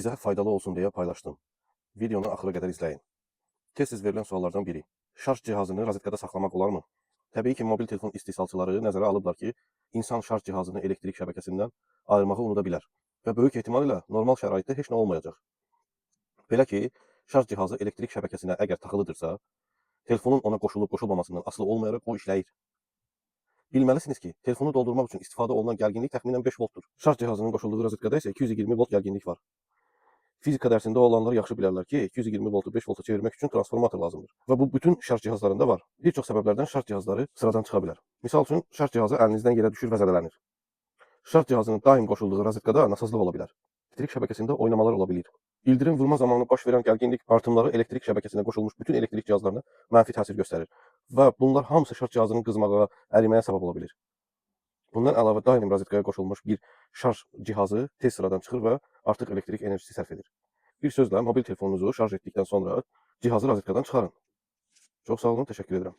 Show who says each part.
Speaker 1: Sizə faydalı olsun deyə paylaşdım. Videonu axıra qədər izləyin. Tez-tez verilən suallardan biri. Şarj cihazını rozetkada saxlamaq olarmı? Təbii ki, mobil telefon istehsalçıları nəzərə alıblar ki, insan şarj cihazını elektrik şəbəkəsindən ayırmağı unuda bilər və böyük ehtimal ilə normal şəraitdə heç nə olmayacaq. Belə ki, şarj cihazı elektrik şəbəkəsinə əgər taxılıdırsa, telefonun ona qoşulub-qoşulmamasından asılı olmayaraq o işləyir. Bilməlisiniz ki, telefonu doldurmaq üçün istifadə olunan gərginlik təxminən 5 voltdur. Şarj cihazının qoşulduğu rozetkada isə 220 volt gərginlik var. Fizika dərsində olanlar yaxşı bilərlər ki, 220 voltu 5 volta çevirmək üçün transformator lazımdır. Və bu bütün şarj cihazlarında var. Bir çox səbəblərdən şarj cihazları sıradan çıxa bilər. Misal üçün, şarj cihazı əlinizdən yerə düşür və zədələnir. Şarj cihazının daim qoşulduğu rozetkada nasazlıq ola bilər. Elektrik şəbəkəsində oynamalar ola bilir. İldırım vurma zamanı baş verən gərginlik artımları elektrik şəbəkəsinə qoşulmuş bütün elektrik cihazlarına mənfi təsir göstərir və bunlar hamısı şarj cihazının qızmağa, əriməyə səbəb ola bilir. Bundan əlavə daim rozetkaya qoşulmuş bir şarj cihazı tez sıradan çıxır və artıq elektrik enerjisi sərf edir. Bir sözlə, mobil telefonunuzu şarj etdikdən sonra cihazı rozetkadan çıxarın. Çox sağ olun, təşəkkür edirəm.